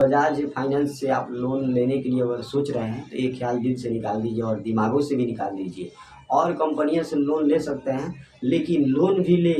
Bajaj finance से आप loan लेने के लिए अगर सोच रहे हैं तो ये ख्याल दिल से निकाल दीजिए और दिमागों से भी निकाल दीजिए। और कंपनियों से लोन ले सकते हैं, लेकिन लोन भी ले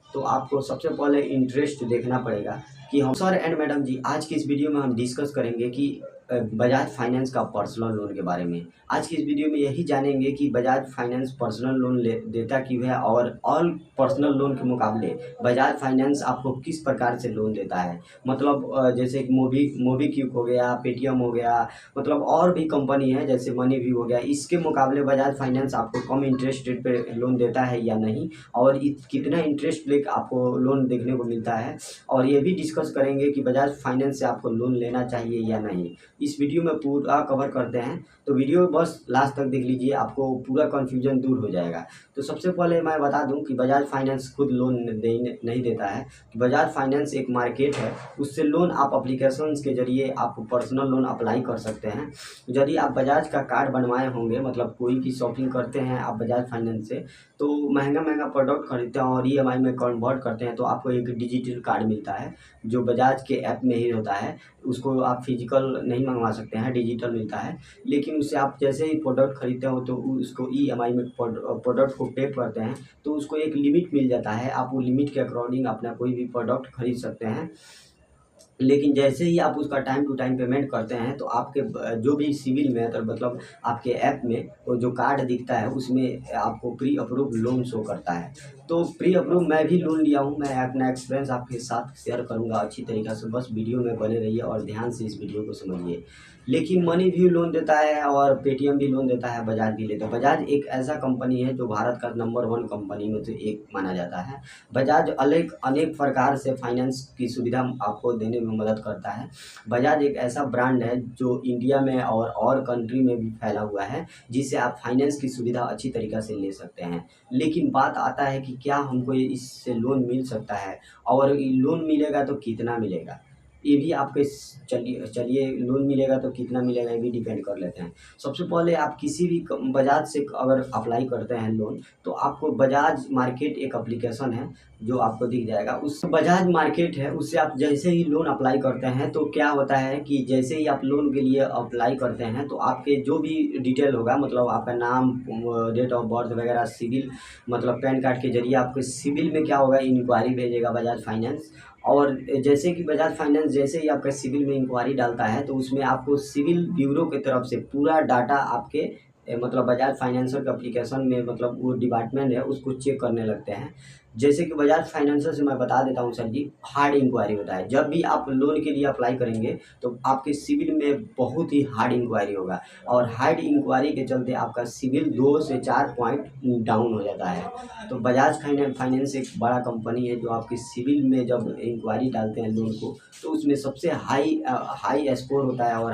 तो आपको सबसे पहले इंटरेस्ट देखना पड़ेगा कि हम सर एंड मैडम जी आज की इस वीडियो में हम डिस्कस करेंगे कि बजाज फाइनेंस का पर्सनल लोन के बारे में। आज की इस वीडियो में यही जानेंगे कि बजाज फाइनेंस पर्सनल लोन देता क्यों है और ऑल पर्सनल लोन के मुकाबले बजाज फाइनेंस आपको किस प्रकार से लोन देता है। मतलब जैसे कि मोबीक्विक हो गया, पेटीएम हो गया, मतलब और भी कंपनी है जैसे मनीव्यू हो गया, इसके मुकाबले बजाज फाइनेंस आपको कम इंटरेस्ट रेट पे लोन देता है या नहीं, और कितना इंटरेस्ट लेकर आपको लोन देखने को मिलता है। और ये भी डिस्कस करेंगे कि बजाज फाइनेंस से आपको लोन लेना चाहिए या नहीं। इस वीडियो में पूरा कवर करते हैं, तो वीडियो बस लास्ट तक देख लीजिए, आपको पूरा कन्फ्यूजन दूर हो जाएगा। तो सबसे पहले मैं बता दूं कि बजाज फाइनेंस खुद लोन नहीं देता है। बजाज फाइनेंस एक मार्केट है, उससे लोन आप अप्लीकेशंस के जरिए आप पर्सनल लोन अप्लाई कर सकते हैं। यदि आप बजाज का कार्ड बनवाए होंगे, मतलब कोई भी शॉपिंग करते हैं आप बजाज फाइनेंस से, तो महंगा प्रोडक्ट खरीदते हैं और ईएमआई में कन्वर्ट करते हैं, तो आपको एक डिजिटल कार्ड मिलता है जो बजाज के ऐप में ही होता है। उसको आप फिजिकल नहीं मंगवा सकते हैं, डिजिटल मिलता है। लेकिन उससे आप जैसे ही प्रोडक्ट खरीदते हो तो उसको ईएमआई में प्रोडक्ट को पे करते हैं, तो उसको एक लिमिट मिल जाता है। आप वो लिमिट के अकॉर्डिंग अपना कोई भी प्रोडक्ट खरीद सकते हैं। लेकिन जैसे ही आप उसका टाइम टू टाइम पेमेंट करते हैं तो आपके जो भी सिविल में तो मतलब आपके ऐप में वो जो कार्ड दिखता है उसमें आपको प्री अप्रूव लोन शो करता है। तो प्री अप्रूव मैं भी लोन लिया हूँ, मैं अपना एक्सपीरियंस आपके साथ शेयर करूँगा अच्छी तरीक़े से। बस वीडियो में बने रहिए और ध्यान से इस वीडियो को समझिए। लेकिन मनी भी लोन देता है और पेटीएम भी लोन देता है, बजाज भी लेता है। बजाज एक ऐसा कंपनी है जो भारत का नंबर 1 कंपनी में से एक माना जाता है। बजाज अनेक प्रकार से फाइनेंस की सुविधा आपको देने में मदद करता है। बजाज एक ऐसा ब्रांड है जो इंडिया में और कंट्री में भी फैला हुआ है, जिससे आप फाइनेंस की सुविधा अच्छी तरीक़े से ले सकते हैं। लेकिन बात आता है कि क्या हमको इससे लोन मिल सकता है, और लोन मिलेगा तो कितना मिलेगा, ये भी आपके चलिए लोन मिलेगा तो कितना मिलेगा ये भी डिपेंड कर लेते हैं। सबसे पहले आप किसी भी बजाज से अगर अप्लाई करते हैं लोन, तो आपको बजाज मार्केट एक एप्लीकेशन है जो आपको दिख जाएगा। उस बजाज मार्केट है, उससे आप जैसे ही लोन अप्लाई करते हैं तो क्या होता है कि जैसे ही आप लोन के लिए अप्लाई करते हैं तो आपके जो भी डिटेल होगा, मतलब आपका नाम, डेट ऑफ बर्थ वगैरह, सिविल, मतलब पैन कार्ड के जरिए आपके सिविल में क्या होगा, इंक्वायरी भेजेगा बजाज फाइनेंस। और जैसे कि बजाज फाइनेंस जैसे ही आपका सिविल में इंक्वायरी डालता है तो उसमें आपको सिविल ब्यूरो की तरफ से पूरा डाटा आपके मतलब बजाज फाइनेंसर के एप्लीकेशन में, मतलब वो डिपार्टमेंट है उसको चेक करने लगते हैं। जैसे कि बजाज फाइनेंसर से मैं बता देता हूँ सर जी, हार्ड इंक्वायरी होता है। जब भी आप लोन के लिए अप्लाई करेंगे तो आपके सिविल में बहुत ही हार्ड इंक्वायरी होगा, और हार्ड इंक्वायरी के चलते आपका सिविल 2 से 4 पॉइंट डाउन हो जाता है। तो बजाज फाइनेंस एक बड़ा कंपनी है जो आपके सिविल में जब इंक्वायरी डालते हैं लोन को, तो उसमें सबसे हाई स्कोर होता है, और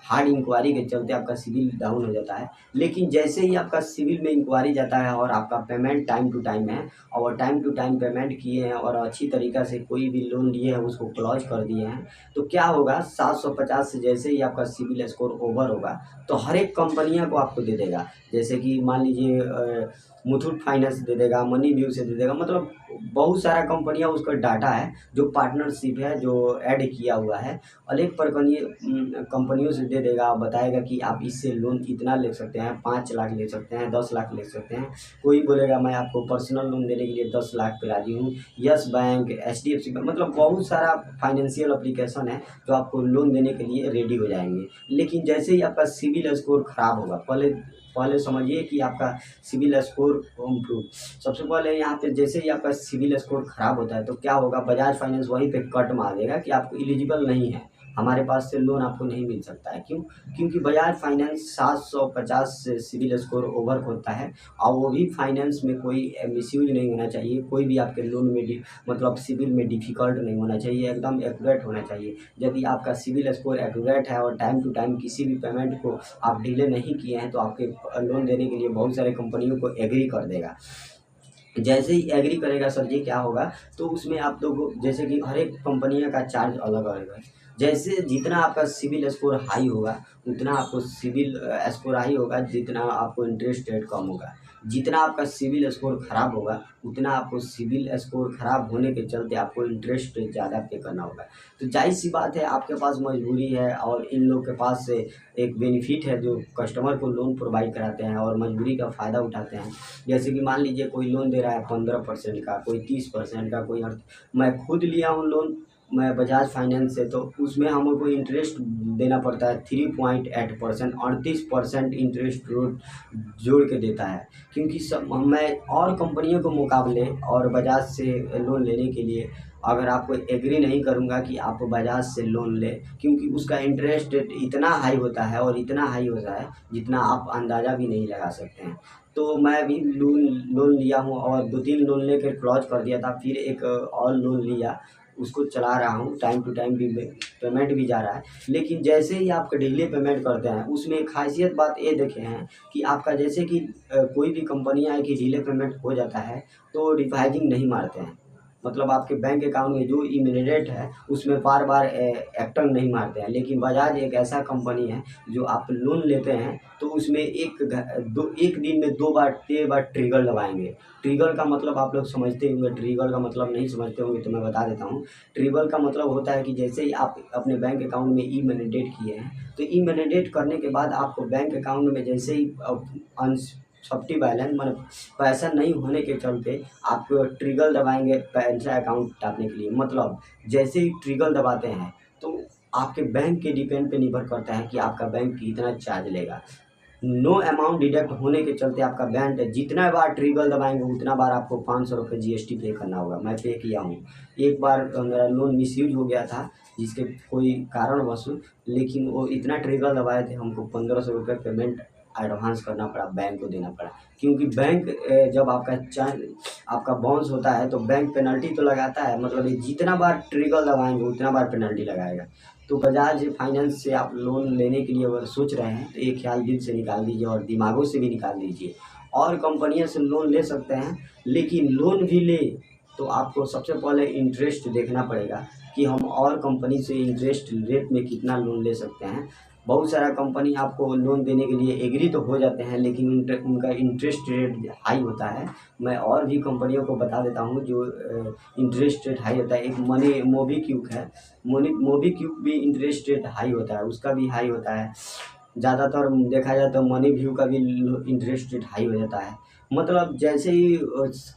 हार्ड इंक्वायरी के चलते आपका सिविल डाउन हो जाता है। लेकिन जैसे ही आपका सिविल में इंक्वायरी जाता है और आपका पेमेंट टाइम टू टाइम है, और टाइम टू टाइम पेमेंट किए हैं और अच्छी तरीक़ा से कोई भी लोन लिए हैं उसको क्लोज कर दिए हैं, तो क्या होगा, 750 से जैसे ही आपका सिविल स्कोर ओवर होगा तो हर एक कंपनियां को आपको दे देगा। जैसे कि मान लीजिए मुथूट फाइनेंस दे देगा, मनीव्यू से दे देगा, मतलब बहुत सारा कंपनियां उसका डाटा है जो पार्टनरशिप है जो ऐड किया हुआ है, अनेक कंपनियों से दे देगा। बताएगा कि आप इससे लोन इतना ले सकते हैं, 5 लाख ले सकते हैं, 10 लाख ले सकते हैं। कोई बोलेगा मैं आपको पर्सनल लोन देने के लिए 10 लाख पे राजी हूँ। यस बैंक, एचडीएफसी बैंक, मतलब बहुत सारा फाइनेंशियल एप्लीकेशन है जो आपको लोन देने के लिए रेडी हो जाएंगे। लेकिन जैसे ही आपका सिविल स्कोर खराब होगा, पहले समझिए कि आपका सिविल स्कोर इम्प्रूव, सबसे पहले यहाँ पे जैसे ही आपका सिविल स्कोर खराब होता है तो क्या होगा, बजाज फाइनेंस वहीं पे कट मार देगा कि आपको एलिजिबल नहीं है, हमारे पास से लोन आपको नहीं मिल सकता है। क्यों? क्योंकि बजाज फाइनेंस 750 से सिविल स्कोर ओवर होता है, और वो भी फाइनेंस में कोई मिसयूज नहीं होना चाहिए, कोई भी आपके लोन में मतलब सिविल में डिफ़िकल्ट नहीं होना चाहिए, एकदम एक्यूरेट होना चाहिए। यदि आपका सिविल स्कोर एक्यूरेट है और टाइम टू टाइम किसी भी पेमेंट को आप डिले नहीं किए हैं तो आपके लोन देने के लिए बहुत सारे कंपनियों को एग्री कर देगा। जैसे ही एग्री करेगा सर जी क्या होगा, तो उसमें आप लोग जैसे कि हर एक कंपनियों का चार्ज अलग अलग है। जैसे जितना आपका सिबिल स्कोर हाई होगा उतना आपको सिबिल स्कोर हाई होगा, जितना आपको इंटरेस्ट रेट कम होगा। जितना आपका सिबिल स्कोर ख़राब होगा उतना आपको सिबिल स्कोर ख़राब होने के चलते आपको इंटरेस्ट रेट ज़्यादा पे करना होगा। तो जाहिर सी बात है, आपके पास मजबूरी है और इन लोग के पास से एक बेनिफिट है जो कस्टमर को लोन प्रोवाइड कराते हैं और मजबूरी का फ़ायदा उठाते हैं। जैसे कि मान लीजिए कोई लोन दे रहा है 15% का, कोई 30% का, कोई मैं खुद लिया हूँ लोन, मैं बजाज फाइनेंस से, तो उसमें हमको इंटरेस्ट देना पड़ता है 3.8%, 38% इंटरेस्ट जोड़ के देता है। क्योंकि सब मैं और कंपनियों के मुकाबले और बजाज से लोन लेने के लिए अगर आपको एग्री नहीं करूँगा कि आप बजाज से लोन लें, क्योंकि उसका इंटरेस्ट रेट इतना हाई होता है और इतना हाई होता है जितना आप अंदाज़ा भी नहीं लगा सकते हैं। तो मैं भी लोन लिया हूँ और 2-3 लोन लेकर क्लोज कर दिया था, फिर एक और लोन लिया, उसको चला रहा हूँ, टाइम टू टाइम भी पेमेंट भी जा रहा है। लेकिन जैसे ही आप डिले पेमेंट करते हैं, उसमें एक ख़ासियत बात ये देखे हैं कि आपका जैसे कि कोई भी कंपनियाँ है कि डिले पेमेंट हो जाता है तो रिवाइजिंग नहीं मारते हैं। मतलब आपके बैंक अकाउंट में जो इमीडिएट है उसमें बार बार एक्टर नहीं मारते हैं। लेकिन बजाज एक ऐसा कंपनी है जो आप लोन लेते हैं तो उसमें एक दिन में 2 बार ट्रिगर दबाएंगे। ट्रिगर का मतलब आप लोग समझते होंगे, ट्रिगर का मतलब नहीं समझते होंगे तो मैं बता देता हूँ। ट्रिगर का मतलब होता है कि जैसे ही आप अपने बैंक अकाउंट में ई मैनिडेट किए हैं, तो ई मैनिडेट करने के बाद आपको बैंक अकाउंट में जैसे ही सफ्टी बैलेंस मतलब पैसा नहीं होने के चलते आप ट्रिगर दबाएंगे पैसा अकाउंट हटाने के लिए। मतलब जैसे ही ट्रिगर दबाते हैं तो आपके बैंक के डिपेंड पे निर्भर करता है कि आपका बैंक कितना चार्ज लेगा। नो अमाउंट डिडक्ट होने के चलते आपका बैंक जितना बार ट्रिगर दबाएंगे उतना बार आपको 500 रुपये GST पे करना होगा। मैं पे किया हूँ। एक बार मेरा लोन मिसयूज हो गया था जिसके कोई कारणवश, लेकिन वो इतना ट्रिगर दबाए थे हमको 1500 रुपये पेमेंट एडवांस करना पड़ा, बैंक को देना पड़ा। क्योंकि बैंक जब आपका बाउंस होता है तो बैंक पेनल्टी तो लगाता है, मतलब ये जितना बार ट्रिगर दबाएंगे उतना बार पेनल्टी लगाएगा। तो बजाज फाइनेंस से आप लोन लेने के लिए अगर सोच रहे हैं तो ये ख्याल दिल से निकाल दीजिए और दिमागों से भी निकाल दीजिए। और कंपनियों से लोन ले सकते हैं, लेकिन लोन भी ले तो आपको सबसे पहले इंटरेस्ट देखना पड़ेगा कि हम और कंपनी से इंटरेस्ट रेट में कितना लोन ले सकते हैं। बहुत सारा कंपनी आपको लोन देने के लिए एग्री तो हो जाते हैं, लेकिन उनका इंटरेस्ट रेट हाई होता है। मैं और भी कंपनियों को बता देता हूँ जो इंटरेस्ट रेट हाई होता है। एक मोबीक्विक है, मोबीक्विक भी इंटरेस्ट रेट हाई होता है, उसका भी हाई होता है। ज़्यादातर देखा जाए तो मनी व्यू का भी इंटरेस्ट रेट हाई हो जाता है। मतलब जैसे ही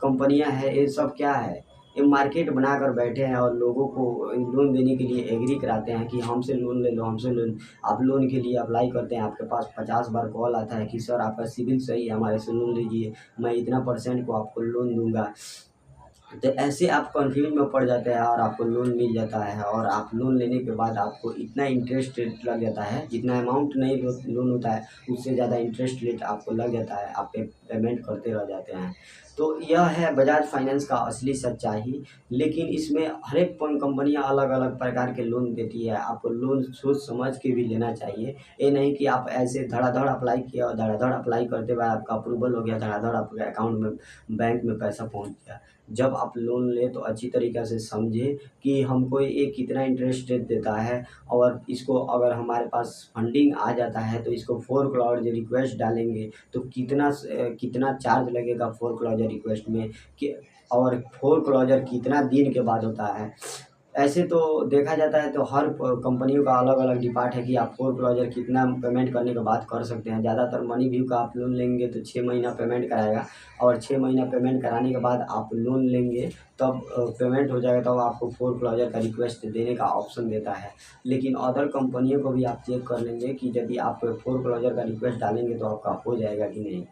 कंपनियां हैं, ये सब क्या है, ये मार्केट बनाकर बैठे हैं और लोगों को लोन देने के लिए एग्री कराते हैं कि हमसे लोन ले लो, हमसे लोन। आप लोन के लिए अप्लाई करते हैं, आपके पास 50 बार कॉल आता है कि सर आपका सिबिल सही है, हमारे से लोन लीजिए, मैं इतना % को आपको लोन दूंगा। तो ऐसे आप कन्फ्यूज में पड़ जाते हैं और आपको लोन मिल जाता है और आप लोन लेने के बाद आपको इतना इंटरेस्ट रेट लग जाता है, जितना अमाउंट नहीं लोन होता है उससे ज़्यादा इंटरेस्ट रेट आपको लग जाता है, आप पेमेंट करते रह जाते हैं। तो यह है बजाज फाइनेंस का असली सच्चाई। लेकिन इसमें हर एक कंपनियां अलग अलग प्रकार के लोन देती है, आपको लोन सोच समझ के भी लेना चाहिए। ये नहीं कि आप ऐसे धड़ाधड़ अप्लाई किया और धड़ाधड़ अप्लाई करते हुए आपका अप्रूवल हो गया, धड़ाधड़ आपके अकाउंट में बैंक में पैसा पहुंच गया। जब आप लोन लें तो अच्छी तरीक़ा से समझें कि हमको ये कितना इंटरेस्ट रेट देता है, और इसको अगर हमारे पास फंडिंग आ जाता है तो इसको फोरक्लोज रिक्वेस्ट डालेंगे तो कितना चार्ज लगेगा फोरक्लोजर रिक्वेस्ट में और फोरक्लोजर कितना दिन के बाद होता है। ऐसे तो देखा जाता है तो हर कंपनियों का अलग अलग डिपार्ट है कि आप फोरक्लोजर कितना पेमेंट करने के बाद कर सकते हैं। ज़्यादातर मनी व्यू का आप लोन लेंगे तो 6 महीना पेमेंट कराएगा, और 6 महीना पेमेंट कराने के बाद आप लोन लेंगे तब पेमेंट हो जाएगा, तब आपको फोरक्लोजर का रिक्वेस्ट देने का ऑप्शन देता है। लेकिन अदर कंपनियों को भी आप चेक कर लेंगे कि यदि आप फोरक्लोजर का रिक्वेस्ट डालेंगे तो आपका हो जाएगा कि नहीं।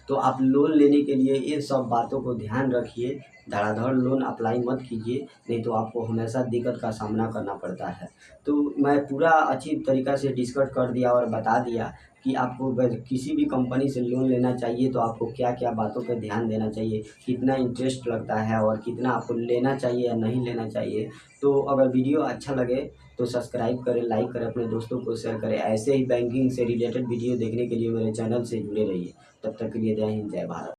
तो आप लोन लेने के लिए ये सब बातों को ध्यान रखिए, धड़ाधड़ लोन अप्लाई मत कीजिए, नहीं तो आपको हमेशा दिक्कत का सामना करना पड़ता है। तो मैं पूरा अच्छी तरीक़ा से डिस्कस कर दिया और बता दिया कि आपको किसी भी कंपनी से लोन लेना चाहिए तो आपको क्या क्या बातों पे ध्यान देना चाहिए, कितना इंटरेस्ट लगता है और कितना आपको लेना चाहिए या नहीं लेना चाहिए। तो अगर वीडियो अच्छा लगे तो सब्सक्राइब करें, लाइक करें, अपने दोस्तों को शेयर करें। ऐसे ही बैंकिंग से रिलेटेड वीडियो देखने के लिए मेरे चैनल से जुड़े रहिए। तब तक के लिए जय हिंद, जय भारत।